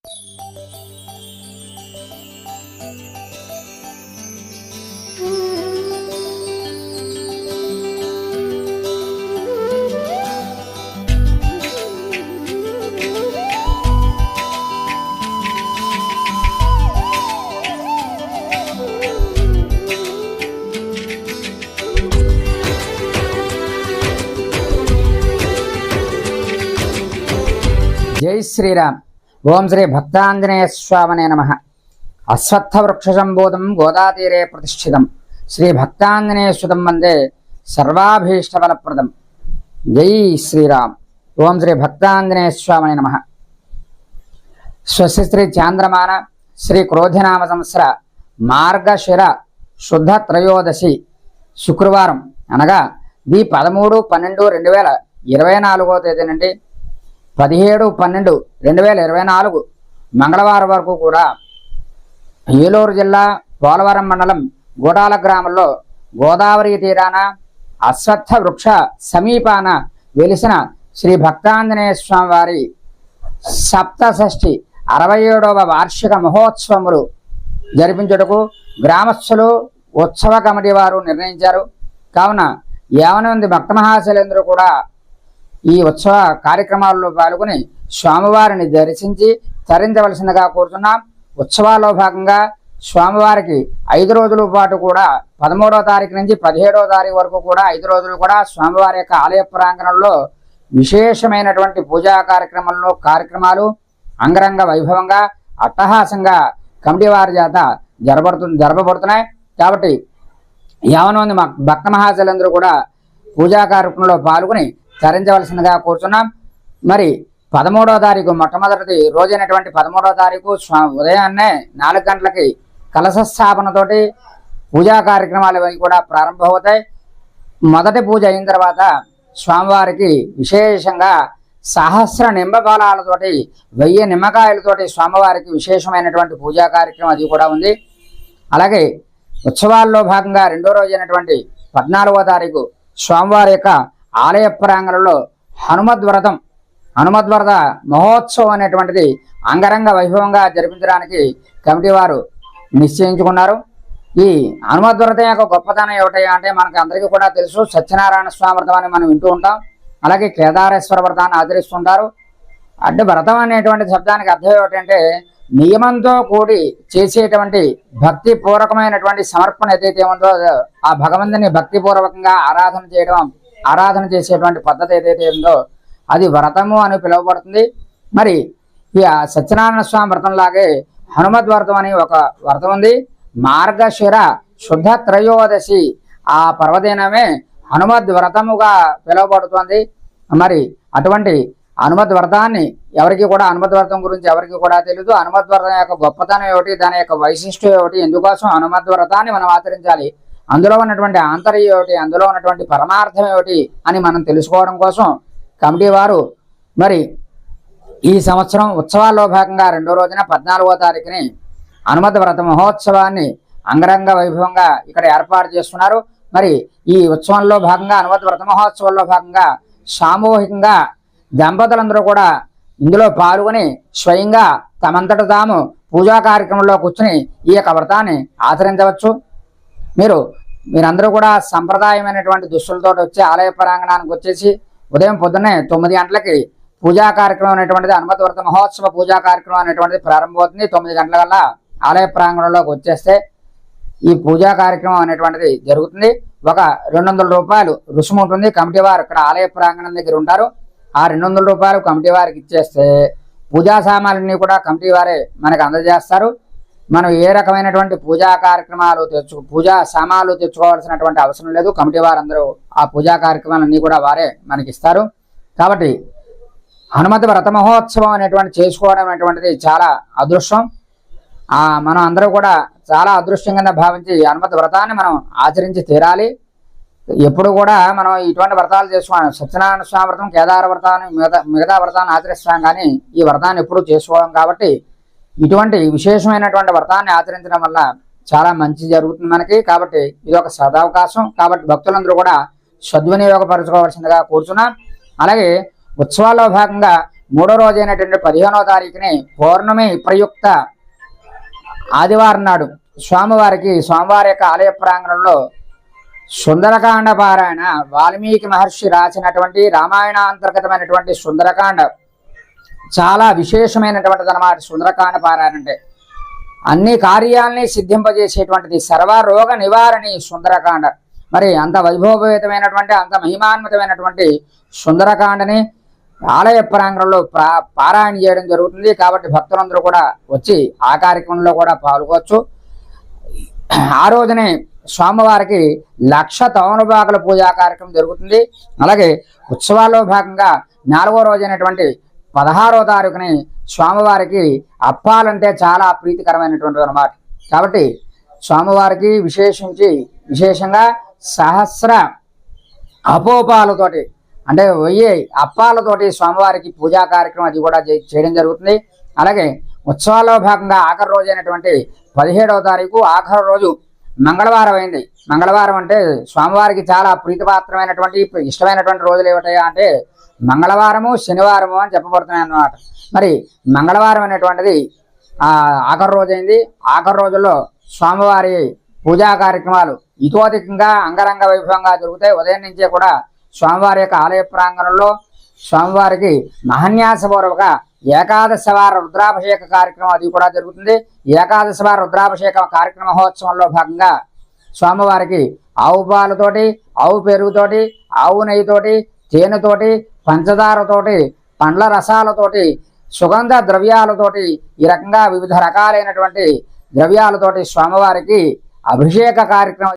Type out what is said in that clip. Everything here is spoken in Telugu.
జై శ్రీరామ్. ఓం శ్రీ భక్తాంజనేయ స్వామినే నమః. అశ్వత్థ వృక్ష సంబోధం గోదాతీరే ప్రతిష్ఠితం శ్రీ భక్తాంజనేయ సుతం వందే సర్వాభీష్టఫలప్రదం. జై శ్రీరామ్. ఓం శ్రీ భక్తాంజనేయ స్వామినే నమః. స్వస్తి శ్రీ చాంద్రమాన శ్రీ క్రోధినామ సంవత్సర మార్గశిర శుద్ధ త్రయోదశి శుక్రవారం అనగా ది 13/12/2024 తేదీ నుండి 17/12/2024 మంగళవారం వరకు కూడా ఏలూరు జిల్లా పోలవరం మండలం గూడాల గ్రామంలో గోదావరి తీరాన అశ్వత్థ వృక్ష సమీపాన వెలిసిన శ్రీ భక్తాంజనేయ స్వామి వారి సప్తషష్ఠి 67వ వార్షిక మహోత్సవములు జరిపించుటకు గ్రామస్తులు ఉత్సవ కమిటీ వారు నిర్ణయించారు. కావున 50 మంది భక్త మహాశైలేంద్రులు కూడా ఈ ఉత్సవ కార్యక్రమాల్లో పాల్గొని స్వామివారిని దర్శించి తరించవలసిందిగా కోరుతున్నాం. ఉత్సవాల్లో భాగంగా స్వామివారికి 5 రోజుల పాటు కూడా 13వ తారీఖు నుంచి 17వ తారీఖు వరకు కూడా 5 రోజులు కూడా స్వామివారి యొక్క ఆలయ ప్రాంగణంలో విశేషమైనటువంటి పూజా కార్యక్రమాలు అంగరంగ వైభవంగా అట్టహాసంగా కమిటీ వారి చేత జరపబడుతున్నాయి. కాబట్టి 50 మంది భక్త మహాశైలందరూ కూడా పూజా కార్యక్రమంలో పాల్గొని తరించవలసిందిగా కోరుతున్నాం. మరి 13వ తారీఖు మొట్టమొదటి రోజైనటువంటి 13వ తారీఖు ఉదయాన్నే 4 గంటలకి కలశ స్థాపనతోటి పూజా కార్యక్రమాలు కూడా ప్రారంభమవుతాయి. మొదటి పూజ అయిన తర్వాత స్వామివారికి విశేషంగా సహస్ర నింబఫలాలతోటి 1000 నిమ్మకాయలతోటి స్వామివారికి విశేషమైనటువంటి పూజా కార్యక్రమం అది కూడా ఉంది. అలాగే ఉత్సవాల్లో భాగంగా 2వ రోజు అయినటువంటి 14వ తారీఖు స్వామివారి యొక్క ఆలయ ప్రాంగణంలో హనుమద్వ్రత మహోత్సవం అనేటువంటిది అంగరంగ వైభవంగా జరిపించడానికి కమిటీ వారు నిశ్చయించుకున్నారు. ఈ హనుమద్వ్రతం యొక్క గొప్పతనం ఏమిటి అంటే మనకి అందరికీ కూడా తెలుసు. సత్యనారాయణ స్వామి వ్రతం అని మనం వింటూ ఉంటాం. అలాగే కేదారేశ్వర వ్రతాన్ని ఆచరిస్తుంటారు. అంటే వ్రతం అనేటువంటి శబ్దానికి అర్థం ఏమిటంటే నియమంతో కూడి చేసేటువంటి భక్తిపూర్వకమైనటువంటి సమర్పణ ఏదైతే ఉందో ఆ భగవంతుని భక్తిపూర్వకంగా ఆరాధన చేసేటువంటి పద్ధతి ఏదైతే ఉందో అది వ్రతము అని పిలువబడుతుంది. మరి ఈ సత్యనారాయణ స్వామి వ్రతం లాగే హనుమద్ వ్రతం అని ఒక వ్రతం ఉంది. మార్గశిర శుద్ధ త్రయోదశి ఆ పర్వదినమే హనుమద్ వ్రతముగా పిలువబడుతుంది. మరి అటువంటి హనుమద్ వ్రతాన్ని హనుమద్ వ్రతం గురించి ఎవరికి కూడా తెలియదు. హనుమద్ వ్రతం యొక్క గొప్పతనం ఏమిటి, దాని యొక్క వైశిష్ట్యం ఏమిటి, ఎందుకోసం హనుమద్ వ్రతాన్ని మనం ఆచరించాలి, అందులో ఉన్నటువంటి ఆంతర్యం ఏమిటి, అందులో ఉన్నటువంటి పరమార్థం ఏమిటి అని మనం తెలుసుకోవడం కోసం కమిటీ వారు మరి ఈ సంవత్సరం ఉత్సవాల్లో భాగంగా 2వ రోజున 14వ తారీఖుని హనుమద్ వ్రత మహోత్సవాన్ని అంగరంగ వైభవంగా ఇక్కడ ఏర్పాటు చేస్తున్నారు. మరి ఈ ఉత్సవంలో భాగంగా హనుమద్ వ్రత మహోత్సవంలో భాగంగా సామూహికంగా దంపతులందరూ కూడా ఇందులో పాల్గొని స్వయంగా తమంతట తాము పూజా కార్యక్రమంలో కూర్చుని ఈ యొక్క వ్రతాన్ని ఆచరించవచ్చు. మీరందరూ కూడా సంప్రదాయమైనటువంటి దుస్తులతో వచ్చి ఆలయ ప్రాంగణానికి వచ్చేసి ఉదయం పొద్దున్నే 9 గంటలకి పూజా కార్యక్రమం అనేటువంటిది హనుమద్ వ్రత మహోత్సవ పూజా కార్యక్రమం అనేటువంటిది ప్రారంభమవుతుంది. 9 గంటల కల్లా ఆలయ ప్రాంగణంలోకి వచ్చేస్తే ఈ పూజా కార్యక్రమం అనేటువంటిది జరుగుతుంది. ఒక 200 రూపాయలు రుసుము ఉంటుంది. కమిటీ వారు ఇక్కడ ఆలయ ప్రాంగణం దగ్గర ఉంటారు. ఆ 200 రూపాయలు కమిటీ వారికి ఇచ్చేస్తే పూజా సామాన్లన్నీ కూడా కమిటీ వారే మనకు అందజేస్తారు. మనం ఏ రకమైనటువంటి పూజా పూజా సామాన్లు తెచ్చుకోవాల్సినటువంటి అవసరం లేదు. కమిటీ వారందరూ ఆ పూజా కార్యక్రమాలన్నీ కూడా వారే మనకి ఇస్తారు. కాబట్టి హనుమద్ వ్రత మహోత్సవం అనేటువంటి చేసుకోవడం అనేటువంటిది చాలా అదృష్టం. మనం అందరూ కూడా చాలా అదృష్టంగా భావించి హనుమద్ వ్రతాన్ని మనం ఆచరించి తీరాలి. ఎప్పుడు కూడా మనం ఇటువంటి వ్రతాలు చేసుకోవాలి. సత్యనారాయణ స్వామి వ్రతం, కేదార వ్రతాన్ని మిగతా వ్రతాన్ని ఆచరిస్తాం, కానీ ఈ వ్రతాన్ని ఎప్పుడు చేసుకోవడం. కాబట్టి ఇటువంటి విశేషమైనటువంటి వ్రతాన్ని ఆచరించడం వల్ల చాలా మంచి జరుగుతుంది మనకి. కాబట్టి ఇది ఒక సదవకాశం. కాబట్టి భక్తులందరూ కూడా సద్వినియోగపరచుకోవాల్సిందిగా కోరుచున్నాం. అలాగే ఉత్సవాల్లో భాగంగా మూడో రోజు అయినటువంటి 15వ తారీఖుని పౌర్ణమి ప్రయుక్త ఆదివారం నాడు స్వామివారి యొక్క ఆలయ ప్రాంగణంలో సుందరకాండ పారాయణ, వాల్మీకి మహర్షి రాసినటువంటి రామాయణాంతర్గతమైనటువంటి సుందరకాండ చాలా విశేషమైనటువంటిది అన్నమాట. సుందరకాండ పారాయణ అంటే అన్ని కార్యాలని సిద్ధింపజేసేటువంటిది, సర్వరోగ నివారణి సుందరకాండ. మరి అంత వైభవపేతమైనటువంటి అంత మహిమాన్వితమైనటువంటి సుందరకాండని ఆలయ ప్రాంగణంలో పారాయణ చేయడం జరుగుతుంది. కాబట్టి భక్తులందరూ కూడా వచ్చి ఆ కార్యక్రమంలో కూడా పాల్గొవచ్చు. ఆ రోజునే స్వామివారికి 1,00,000 తమలపాకుల పూజా కార్యక్రమం జరుగుతుంది. అలాగే ఉత్సవాల్లో భాగంగా 4వ రోజు అయినటువంటి 16వ తారీఖుని స్వామివారికి అప్పాలంటే చాలా ప్రీతికరమైనటువంటివి అన్నమాట. కాబట్టి స్వామివారికి విశేషంగా సహస్ర అపోపాలతోటి అంటే 1000 అప్పాలతోటి స్వామివారికి పూజా కార్యక్రమం అది కూడా చేయడం జరుగుతుంది. అలాగే ఉత్సవాల్లో భాగంగా ఆఖరి రోజు అయినటువంటి 17వ తారీఖు ఆఖరి రోజు మంగళవారం అయింది. మంగళవారం అంటే స్వామివారికి చాలా ప్రీతిపాత్రమైనటువంటి ఇష్టమైనటువంటి రోజులు ఏమిటాయా అంటే మంగళవారము, శనివారము అని చెప్పబడుతున్నాయి అన్నమాట. మరి మంగళవారం అనేటువంటిది ఆఖరి రోజు అయింది. ఆఖరి రోజుల్లో స్వామివారి పూజా కార్యక్రమాలు ఇతోధికంగా అంగరంగ వైభవంగా జరుగుతాయి. ఉదయం నుంచే కూడా స్వామివారి యొక్క ఆలయ ప్రాంగణంలో స్వామివారికి మహాన్యాసపూర్వక ఏకాదశవార రుద్రాభిషేక కార్యక్రమం అది కూడా జరుగుతుంది. ఏకాదశవార రుద్రాభిషేక కార్యక్రమ మహోత్సవంలో భాగంగా స్వామివారికి ఆవు పాలతోటి, ఆవు పెరుగుతోటి, ఆవు నెయ్యితోటి, తేనెతోటి, పంచదారతోటి, పండ్ల రసాలతోటి, సుగంధ ద్రవ్యాలతోటి ఈ రకంగా వివిధ రకాలైనటువంటి ద్రవ్యాలతోటి స్వామివారికి అభిషేక కార్యక్రమం